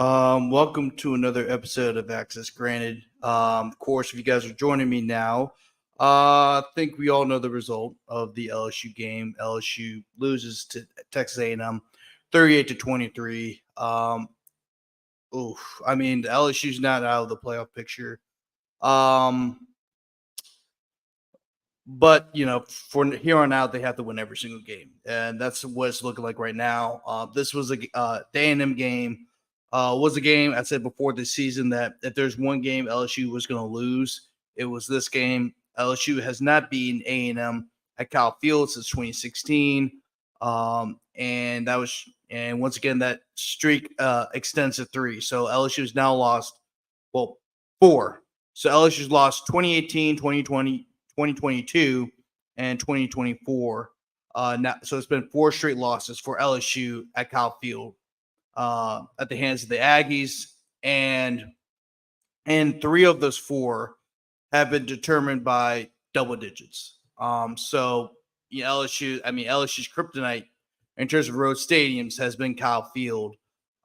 Welcome to another episode of Access Granted. Of course, if you guys are joining me now, I think we all know the result of the LSU game. LSU loses to Texas A&M, 38-23. The LSU's not out of the playoff picture. But for here on out, they have to win every single game, and that's what it's looking like right now. This was a A&M game. Was a game I said before this season that if there's one game LSU was going to lose, it was this game. LSU has not beaten A&M at Kyle Field since 2016, and once again that streak extends to 3. So LSU has now lost 4. So LSU's lost 2018, 2020, 2022, and 2024. So it's been 4 straight losses for LSU at Kyle Field at the hands of the Aggies, and 3 of those 4 have been determined by double digits. LSU's kryptonite in terms of road stadiums has been Kyle Field.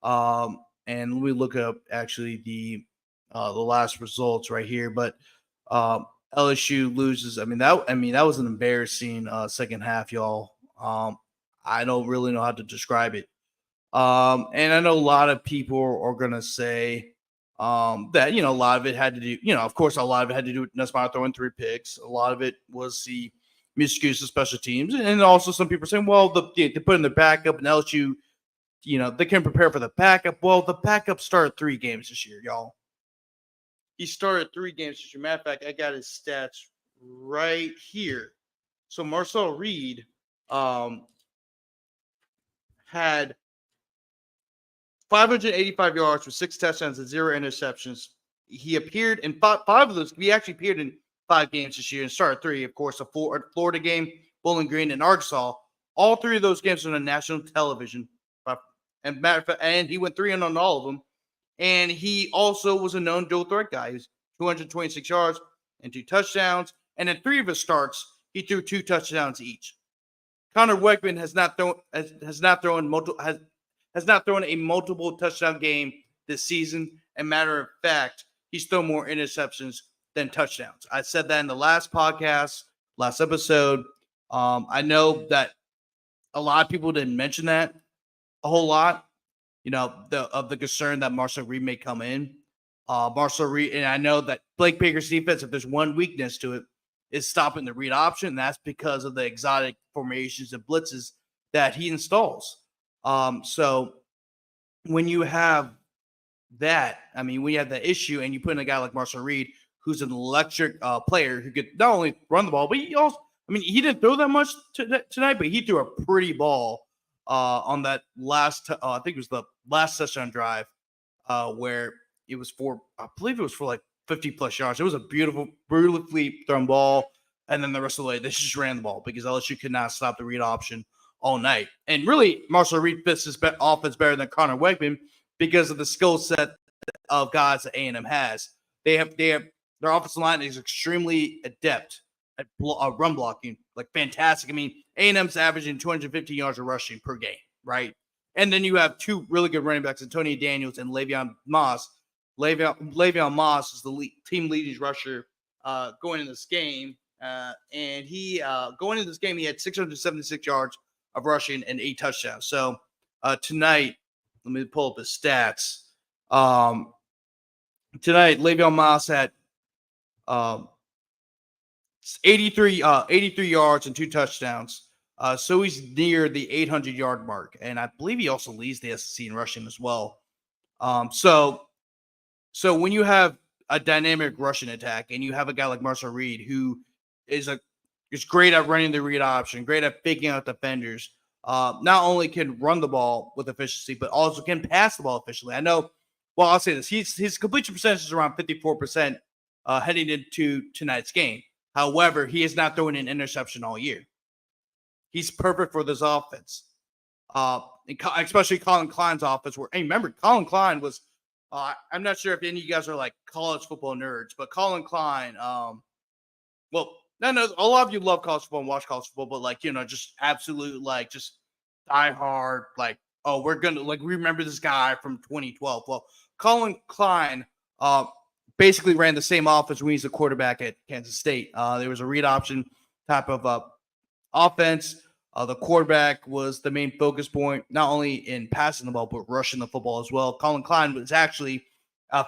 And let me look up actually the last results right here, but LSU loses. That was an embarrassing second half, y'all. I don't really know how to describe it. And I know a lot of people are gonna say that a lot of it had to do, of course, a lot of it had to do with Nussmeier throwing 3 picks. A lot of it was the miscues of special teams, and also some people are saying, well, they put in the backup, and LSU, they can prepare for the backup. Well, the backup started 3 games this year, y'all. He started 3 games this year. Matter of fact, I got his stats right here. So Marcel Reed had 585 yards with 6 touchdowns and 0 interceptions. He appeared in 5 of those. He actually appeared in 5 games this year and started 3, of course, a Florida game, Bowling Green, and Arkansas. All 3 of those games were on national television. And matter of fact, and he went 3-0 on all of them. And he also was a known dual threat guy. He was 226 yards and 2 touchdowns. And in 3 of his starts, he threw 2 touchdowns each. Connor Wegman has not thrown a multiple touchdown game this season. And matter of fact, he's thrown more interceptions than touchdowns. I said that in the last episode. I know that a lot of people didn't mention that a whole lot. The concern that Marcel Reed may come in. Marcel Reed, and I know that Blake Baker's defense, if there's one weakness to it, is stopping the read option. And that's because of the exotic formations and blitzes that he installs. So when you have that, when you have that issue and you put in a guy like Marcel Reed, who's an electric player who could not only run the ball, but he also, he didn't throw that much tonight, but he threw a pretty ball on that last, I think it was the last touchdown drive where it was I believe it was for like 50 plus yards. It was a beautifully thrown ball. And then the rest of the way, they just ran the ball because LSU could not stop the read option all night. And really, Marcel Reed fits his offense better than Connor Wegman because of the skill set of guys that A&M has. Their offensive line is extremely adept at run blocking, like fantastic. A&M's averaging 250 yards of rushing per game, right? And then you have 2 really good running backs, Antonio Daniels and Le'Veon Moss. Le'Veon Moss is the team leading rusher going into this game. And he going into this game, he had 676 yards of rushing and 8 touchdowns. So tonight, let me pull up his stats. Tonight, Le'Veon Moss had 83 yards and 2 touchdowns. So he's near the 800-yard mark. And I believe he also leads the SEC in rushing as well. So when you have a dynamic rushing attack and you have a guy like Marcel Reed who is great at running the read option, great at faking out defenders, not only can run the ball with efficiency, but also can pass the ball efficiently. I know, well, I'll say this. His completion percentage is around 54% heading into tonight's game. However, he is not throwing an interception all year. He's perfect for this offense, especially Colin Klein's offense. Remember, Colin Klein was I'm not sure if any of you guys are like college football nerds, but Colin Klein, no, a lot of you love college football and watch college football, but just absolute, just die hard, oh, we're going to, like, remember this guy from 2012. Well, Colin Klein basically ran the same offense when he's the quarterback at Kansas State. There was a read option type of offense. The quarterback was the main focus point, not only in passing the ball, but rushing the football as well. Colin Klein was actually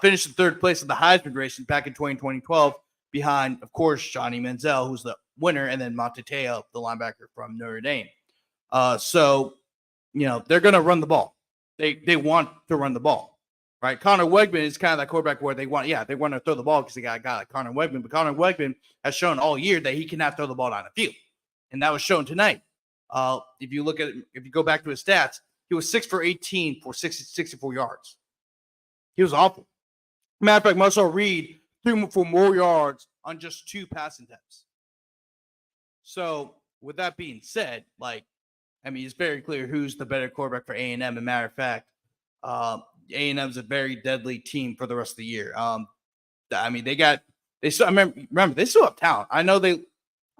finished in third place in the Heisman race back in 2012, behind, of course, Johnny Manziel, who's the winner, and then Monte Teo, the linebacker from Notre Dame. So, they're going to run the ball. They want to run the ball, right? Connor Wegman is kind of that quarterback where they want to throw the ball because they got a guy like Connor Wegman. But Connor Wegman has shown all year that he cannot throw the ball down the field. And that was shown tonight. If you go back to his stats, he was 6 for 18 for 64 yards. He was awful. Matter of fact, Marcel Reed threw for more yards on just 2 passing attempts. So, with that being said, it's very clear who's the better quarterback for A&M. As a matter of fact, A&M is a very deadly team for the rest of the year. They still have talent. I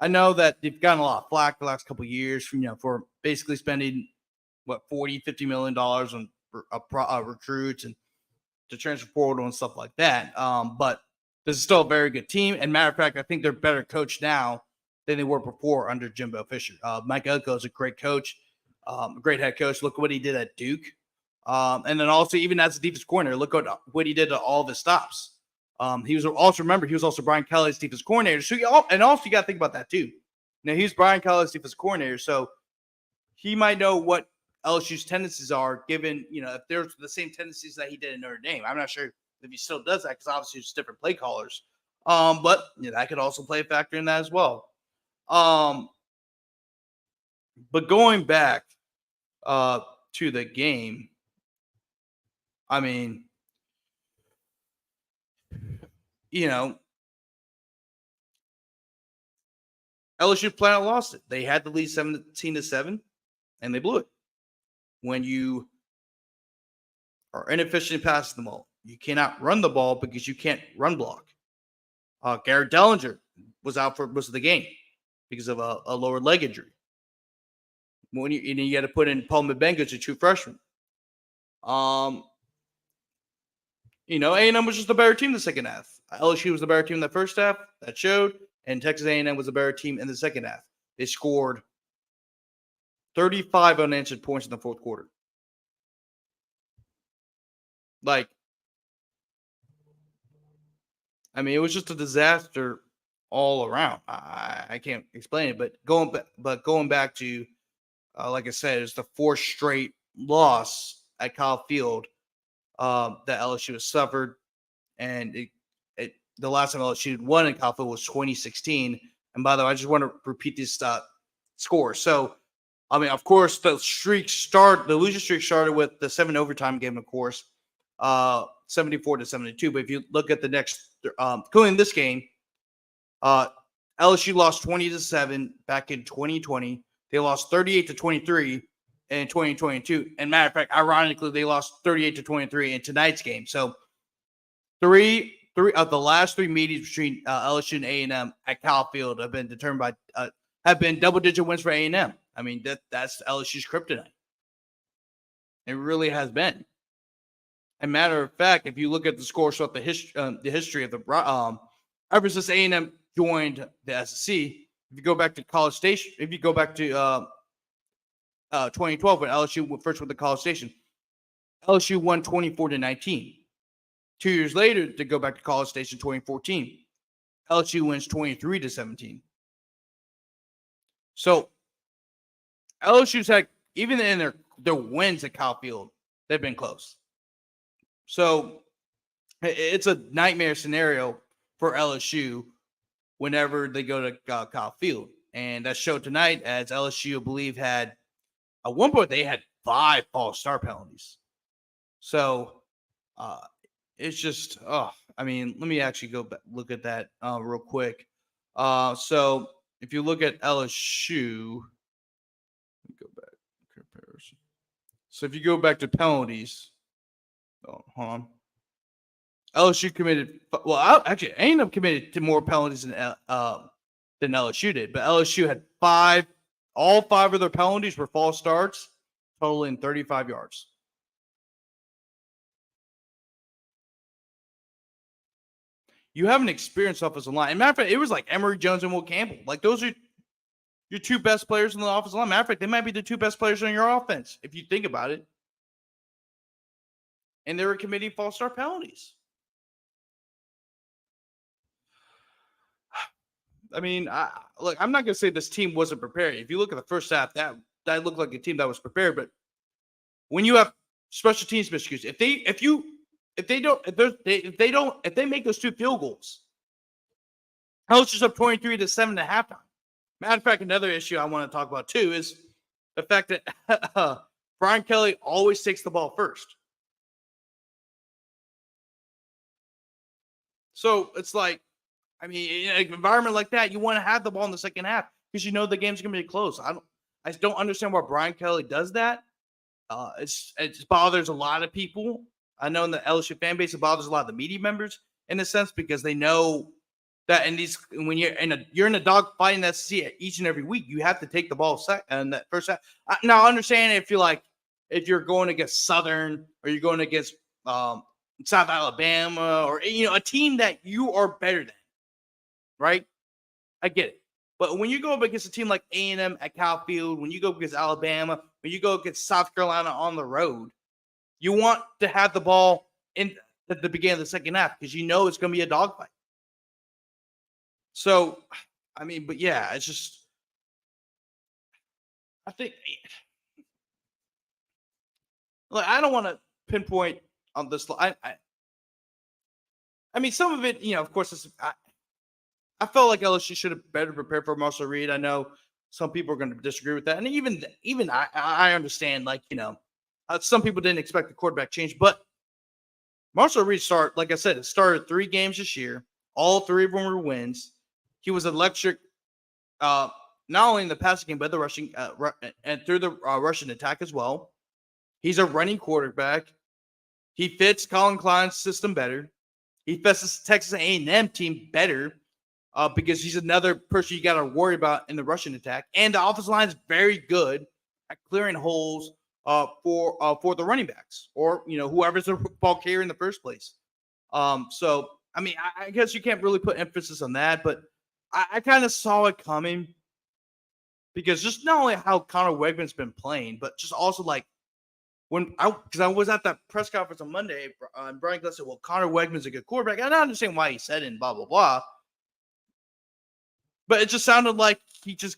know that they've gotten a lot of flack the last couple of years for basically spending $40-50 million on recruits and to transfer portal and stuff like that. But this is still a very good team. And matter of fact, I think they're better coached now than they were before under Jimbo Fisher. Mike Elko is a great coach, a great head coach. Look what he did at Duke. And then also, even as a defense coordinator, look what he did to all of his stops. He was also Brian Kelly's defense coordinator. So you got to think about that too. He's Brian Kelly's defense coordinator, so he might know what LSU's tendencies are, given if there's the same tendencies that he did in Notre Dame. I'm not sure if he still does that because obviously it's different play callers. But that could also play a factor in that as well. But going back to the game, LSU flat out lost it. They had the lead 17-7, and they blew it. When you are inefficient passing the ball, you cannot run the ball because you can't run block. Garrett Dellinger was out for most of the game because of a lower leg injury. When you had to put in Paul Mabenga, a true freshman. A&M was just a better team in the second half. LSU was the better team in the first half. That showed. And Texas A&M was a better team in the second half. They scored 35 unanswered points in the fourth quarter. It was just a disaster all around. I can't explain it, but going back to, like I said, it's the 4th straight loss at Kyle Field that LSU has suffered, and the last time LSU had won in Kyle Field was 2016. And by the way, I just want to repeat these scores. So, of course, the losing streak started with the 7 overtime game, of course, 74-72. But if you look at the next, including this game, LSU lost 20-7 back in 2020. They lost 38-23 in 2022. And matter of fact, ironically, they lost 38-23 in tonight's game. So, three of the last 3 meetings between LSU and A&M at Kyle Field have been determined by have been double-digit wins for A&M. That's LSU's kryptonite. It really has been. As a matter of fact, if you look at the scores throughout the history of the ever since A&M joined the SEC, if you go back to College Station, if you go back to 2012 when LSU first went to College Station, LSU won 24-19. 2 years later, to go back to College Station 2014, LSU wins 23-17. So LSU's had, even in their wins at Kyle Field, they've been close. So it's a nightmare scenario for LSU whenever they go to Kyle Field. And that showed tonight, as LSU, I believe, had, at one point, they had 5 false start penalties. So it's just, let me actually go back, look at that real quick. So if you look at LSU, let me go back, comparison. So if you go back to penalties, hold on. LSU committed, actually, A&M committed to more penalties than LSU did, but LSU had 5. All 5 of their penalties were false starts. totaling 35 yards. You have an experienced offensive line. And matter of fact, it was like Emory Jones and Will Campbell. Like, those are your two best players in the offensive line. Matter of fact, they might be the two best players on your offense, if you think about it. And they were committing false start penalties. I mean, look, I'm not going to say this team wasn't prepared. If you look at the first half, that looked like a team that was prepared. But when you have special teams miscues, if they make those two field goals, LSU's up 23-7 at halftime. Matter of fact, another issue I want to talk about too is the fact that Brian Kelly always takes the ball first. So it's like, I mean, in an environment like that, you want to have the ball in the second half because you know the game's going to be close. I don't understand why Brian Kelly does that. It bothers a lot of people. I know in the LSU fan base, it bothers a lot of the media members in a sense because they know that when you're in a dog fight in the SEC each and every week, you have to take the ball in that first half. Now, I understand if you're going against Southern or you're going against South Alabama or a team that you are better than, right? I get it. But when you go up against a team like A&M at Cal Field, when you go against Alabama, when you go against South Carolina on the road, you want to have the ball in at the beginning of the second half because you know it's going to be a dogfight. So, I mean, but yeah, it's just, I think, like, I don't want to pinpoint on this. I mean, some of it, of course, I felt like LSU should have better prepared for Marshall Reed. I know some people are going to disagree with that. And even I understand, like, some people didn't expect the quarterback change, but Marshall Reed like I said, it started 3 games this year. All 3 of them were wins. He was electric, not only in the passing game, but the rushing and through the rushing attack as well. He's a running quarterback. He fits Colin Klein's system better. He fits the Texas A&M team better because he's another person you got to worry about in the rushing attack. And the offensive line is very good at clearing holes for the running backs or whoever's the ball carrier in the first place. So I mean, I guess you can't really put emphasis on that, but I kind of saw it coming because just not only how Connor Wegman's been playing, but just also like because I was at that press conference on Monday, and Brian Glenn said, "Well, Connor Wegman's a good quarterback." I don't understand why he said it and blah blah blah, but it just sounded like it's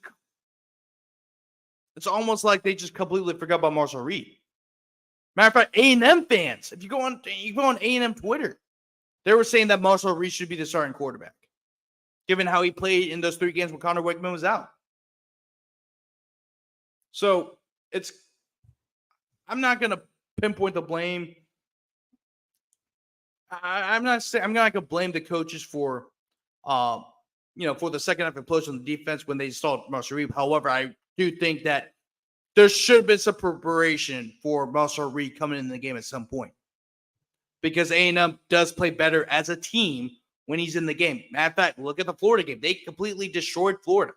almost like they just completely forgot about Marshall Reed. Matter of fact, A&M fans, if you go on A&M Twitter, they were saying that Marshall Reed should be the starting quarterback, given how he played in those 3 games when Connor Wegman was out. So I'm not going to pinpoint the blame. I'm not going to blame the coaches for, for the second half implosion on the defense when they installed Marshall Reed. However, I do think that there should have been some preparation for Marshall Reed coming in the game at some point because A&M does play better as a team when he's in the game. Matter of fact, look at the Florida game. They completely destroyed Florida.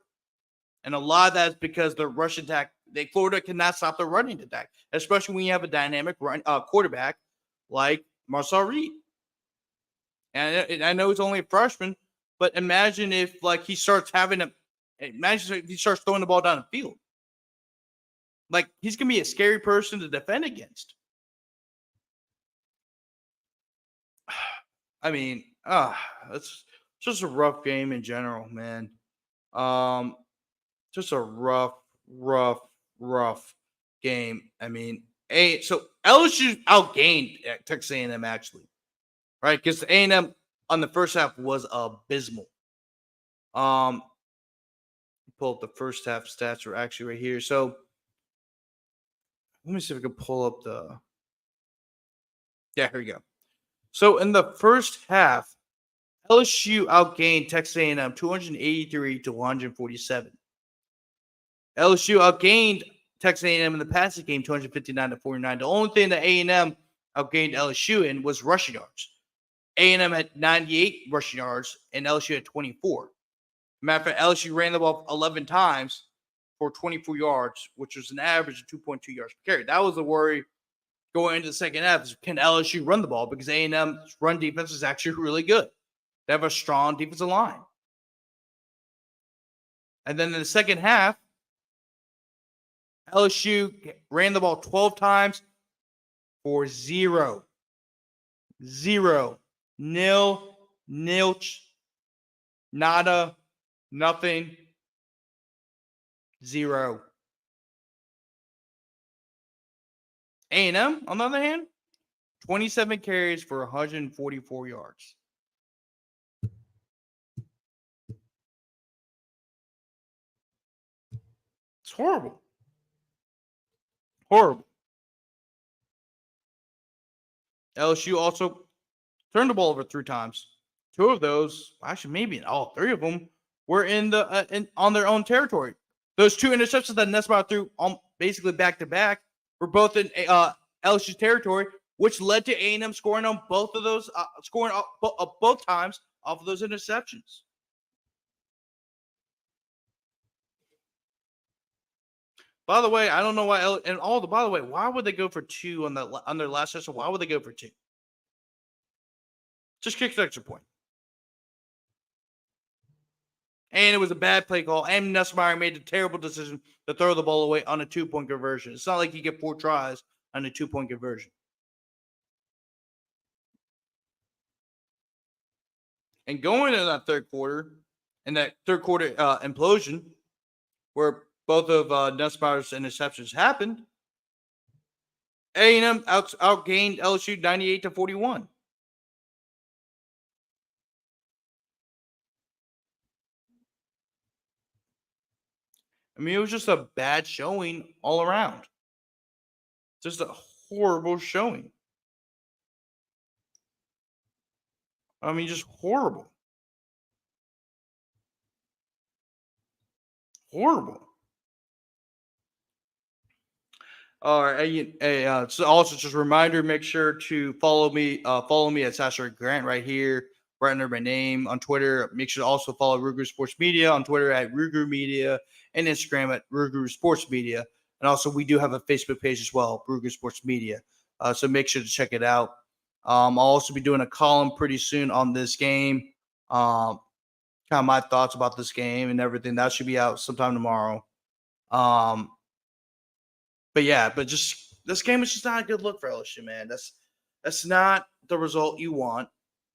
And a lot of that is because the rush attack, Florida cannot stop the running attack, especially when you have a dynamic quarterback like Marshall Reed. And I know he's only a freshman, but imagine if he starts throwing the ball down the field. Like, he's going to be a scary person to defend against. I mean, it's just a rough game in general, man. Just a rough game. I mean, so LSU outgained Texas A&M actually, right? Because A&M on the first half was abysmal. Pull up the first half stats are actually right here. So let me see if I can pull up here we go. So in the first half, LSU outgained Texas A&M 283-147. LSU outgained Texas A&M in the passing game 259-49. The only thing that A&M outgained LSU in was rushing yards. A&M had 98 rushing yards and LSU had 24. Matter of fact, LSU ran the ball 11 times for 24 yards, which was an average of 2.2 yards per carry. That was the worry going into the second half is can LSU run the ball because A&M's run defense is actually really good. They have a strong defensive line. And then in the second half, LSU ran the ball 12 times for 0. 0. Nil. Nilch. Nada. Nothing. 0. A&M, on the other hand, 27 carries for 144 yards. It's horrible. Horrible. LSU also turned the ball over 3 times. 2 of those, actually maybe all 3 of them, were on their own territory. Those 2 interceptions that Nussmeier threw basically back to back were both in LSU territory, which led to A&M scoring on both of those, both times off of those interceptions. By the way, I don't know why. By the way, why would they go for 2 on their last session? Why would they go for 2? Just kick the extra point. And it was a bad play call. And Nussmeier made a terrible decision to throw the ball away on a 2-point conversion. It's not like you get 4 tries on a 2-point conversion. And going into that third quarter, implosion, where both of Nussmeier's interceptions happened, A&M outgained LSU 98-41. I mean, it was just a bad showing all around. Just a horrible showing. I mean, just horrible. Horrible. All right. So also just a reminder, make sure to follow me at Sasha Grant right here, right under my name on Twitter. Make sure to also follow Ruger Sports Media on Twitter at Ruger Media and Instagram at Ruger Sports Media. And also we do have a Facebook page as well, Ruger Sports Media. So make sure to check it out. I'll also be doing a column pretty soon on this game. Kind of my thoughts about this game and everything. That should be out sometime tomorrow. But just this game is just not a good look for LSU, man. That's not the result you want,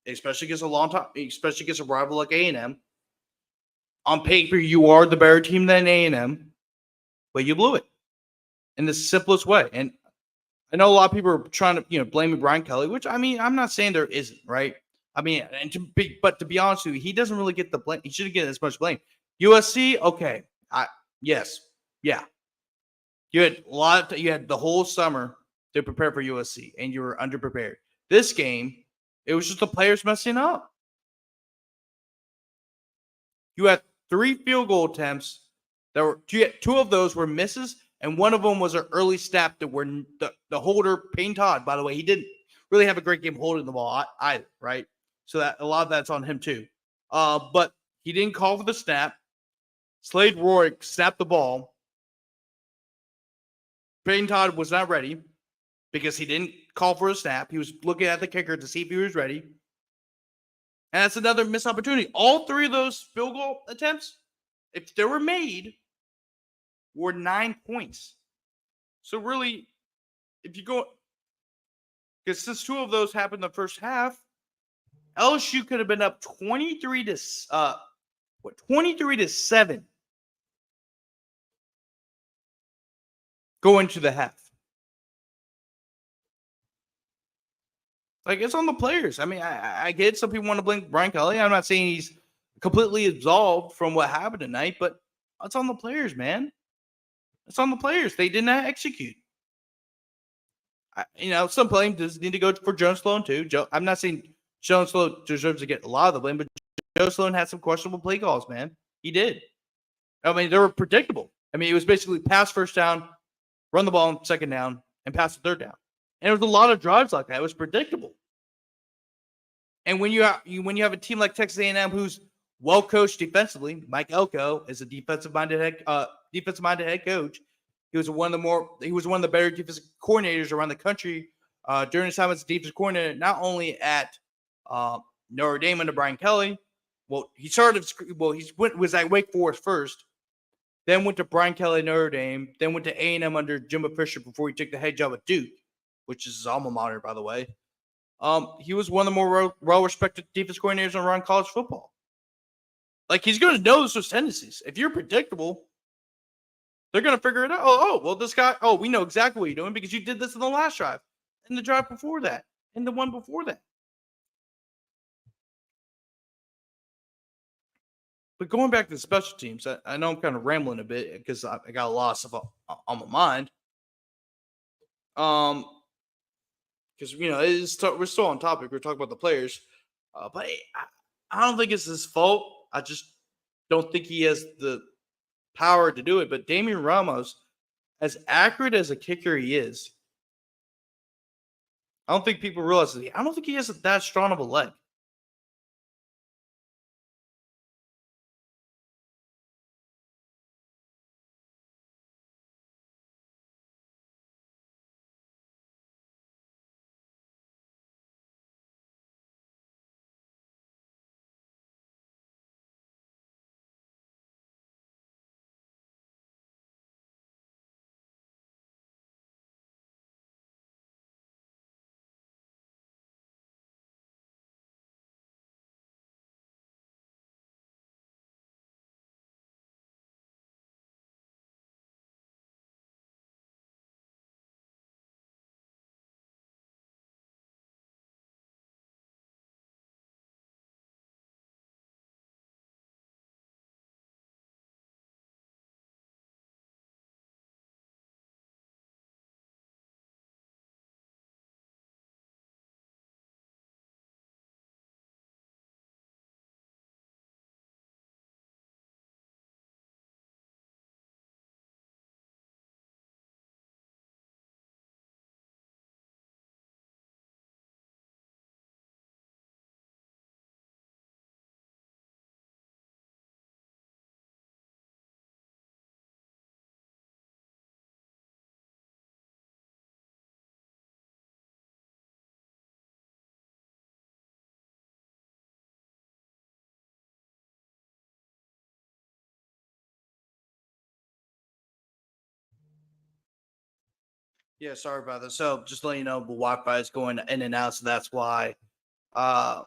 especially against a rival like A&M. On paper, you are the better team than A&M, but you blew it in the simplest way. And I know a lot of people are trying to, blame Brian Kelly, which I mean, I'm not saying there isn't, right? I mean, but to be honest with you, he doesn't really get the blame. He shouldn't get as much blame. USC, okay, yes, yeah. You had the whole summer to prepare for USC, and you were underprepared. This game, it was just the players messing up. You had 3 field goal attempts that were 2 of those were misses, and one of them was an early snap that were the holder, Payne Todd. By the way, he didn't really have a great game holding the ball either, right? So that a lot of that's on him too. But he didn't call for the snap. Slade Roy snapped the ball. Payne Todd was not ready because he didn't call for a snap. He was looking at the kicker to see if he was ready. And that's another missed opportunity. All 3 of those field goal attempts, if they were made, were 9 points. So really, if you go, because since 2 of those happened in the first half, LSU could have been up 23 to 7 going to the half. Like, it's on the players. I mean, I get some people want to blame Brian Kelly. I'm not saying he's completely absolved from what happened tonight, but it's on the players, man. It's on the players. They did not execute. Some blame does need to go for Joe Sloan too. I'm not saying Joe Sloan deserves to get a lot of the blame, but Joe Sloan had some questionable play calls, man. He did. I mean, they were predictable. I mean, it was basically pass first down, run the ball on second down, and pass the third down. And it was a lot of drives like that. It was predictable. And when you have a team like Texas A&M who's well coached defensively, Mike Elko is a defensive minded defensive-minded head coach. He was one of the better defensive coordinators around the country during his time as a defensive coordinator, not only at Notre Dame under Brian Kelly. Well, he was at Wake Forest first, then went to Brian Kelly Notre Dame, then went to A&M under Jimbo Fisher before he took the head job at Duke, which is his alma mater, by the way. He was one of the more well-respected defense coordinators around college football. Like, he's going to know those tendencies. If you're predictable, they're going to figure it out. Well, this guy, we know exactly what you're doing because you did this in the last drive, and the drive before that, and the one before that. But going back to the special teams, I know I'm kind of rambling a bit because I got a lot of stuff on my mind. Because we're still on topic. We're talking about the players, but I don't think it's his fault. I just don't think he has the power to do it. But Damian Ramos, as accurate as a kicker he is, I don't think people realize that. I don't think he has that strong of a leg. Yeah, sorry about that. So just to let you know, the Wi-Fi is going in and out, so that's why. Uh,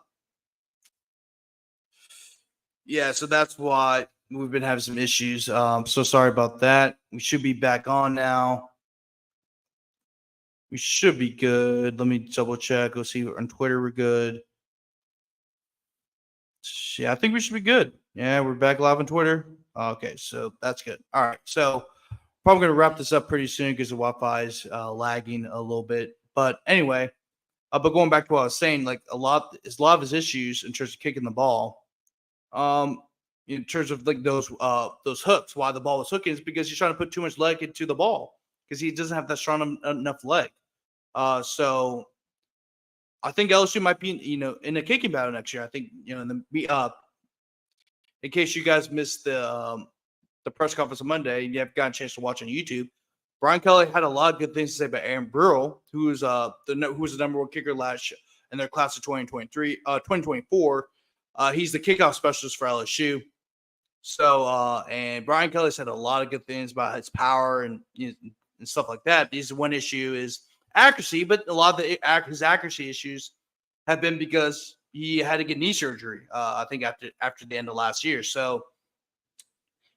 yeah, so that's why we've been having some issues. So sorry about that. We should be back on now. We should be good. Let me double check. Let's see. On Twitter, we're good. Yeah, I think we should be good. Yeah, we're back live on Twitter. Okay, so that's good. All right, so probably going to wrap this up pretty soon because the Wi-Fi is lagging a little bit. But anyway, but going back to what I was saying, like a lot of his issues in terms of kicking the ball, in terms of like those hooks, why the ball was hooking is because he's trying to put too much leg into the ball because he doesn't have that strong enough leg. So I think LSU might be, in a kicking battle next year. I think, in case you guys missed the press conference on Monday, and you haven't gotten a chance to watch on YouTube, Brian Kelly had a lot of good things to say about Aaron Burrell, who was the number one kicker last year in their class of 2024. He's the kickoff specialist for LSU. So, and Brian Kelly said a lot of good things about his power and stuff like that. This one issue is accuracy, but a lot of his accuracy issues have been because he had to get knee surgery. I think after the end of last year. So,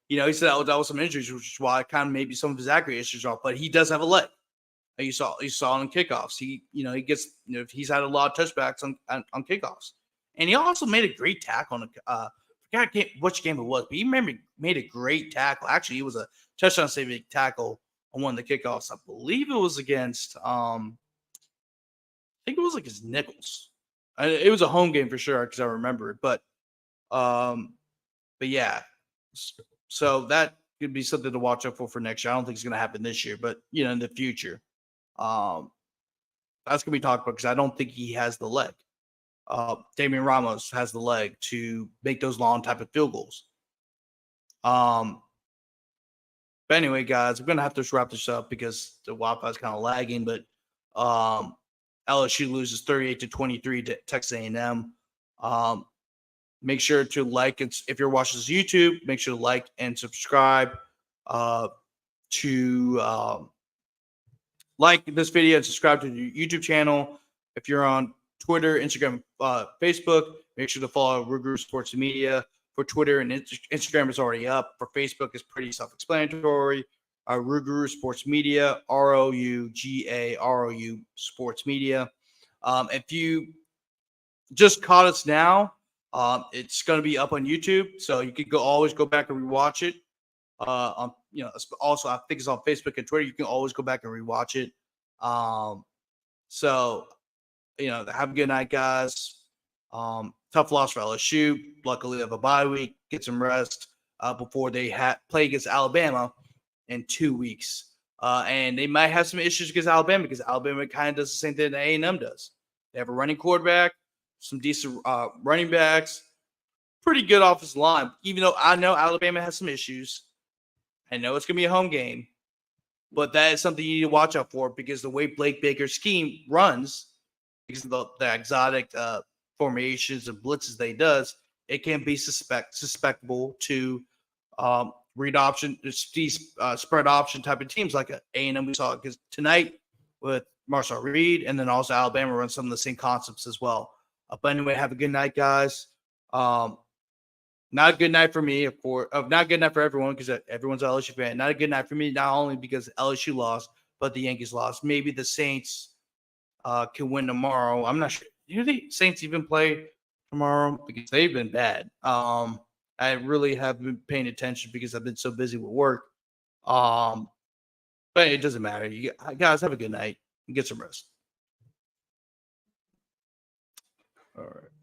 he said that was some injuries, which is why kind of maybe some of his accuracy issues are. But he does have a leg. You saw on kickoffs. He gets he's had a lot of touchbacks on kickoffs, and he also made a great tackle on a. I forgot which game it was, but he made a great tackle. Actually, he was a touchdown saving tackle on one of the kickoffs. I believe it was against I think it was against Nichols. It was a home game for sure because I remember it. But yeah. So that could be something to watch out for next year. I don't think it's going to happen this year, but in the future, that's going to be talked about because I don't think he has the leg. Damian Ramos has the leg to make those long type of field goals. But anyway, guys, we're gonna have to wrap this up because the Wi-Fi is kind of lagging. But LSU loses 38-23 to Texas A&M. Make sure to like it if you're watching this YouTube. Make sure to like and subscribe to like this video and subscribe to the YouTube channel. If you're on Twitter, Instagram, Facebook, make sure to follow Ruger Sports Media. For Twitter and Instagram is already up. For Facebook, it's pretty self-explanatory. Ruger Sports Media, ROUGAROU Sports Media. If you just caught us now, it's going to be up on YouTube, so you could always go back and rewatch it. Also, I think it's on Facebook and Twitter. You can always go back and rewatch it. So, have a good night, guys. Tough loss for LSU. Luckily, they have a bye week. Get some rest before they play against Alabama in 2 weeks. And they might have some issues against Alabama because Alabama kind of does the same thing that A&M does. They have a running quarterback, some decent running backs, pretty good offensive line. Even though I know Alabama has some issues, I know it's going to be a home game, but that is something you need to watch out for because the way Blake Baker's scheme runs, because of the exotic formations and blitzes that he does, it can be suspectable to read option, these spread option type of teams like A&M we saw because tonight with Marshall Reed, and then also Alabama runs some of the same concepts as well. But anyway, have a good night, guys. Not a good night for me, of course. Not a good night for everyone because everyone's an LSU fan. Not a good night for me, not only because LSU lost, but the Yankees lost. Maybe the Saints can win tomorrow. I'm not sure. Do the Saints even play tomorrow? Because they've been bad. I really haven't been paying attention because I've been so busy with work. But it doesn't matter. You guys have a good night and get some rest. All right.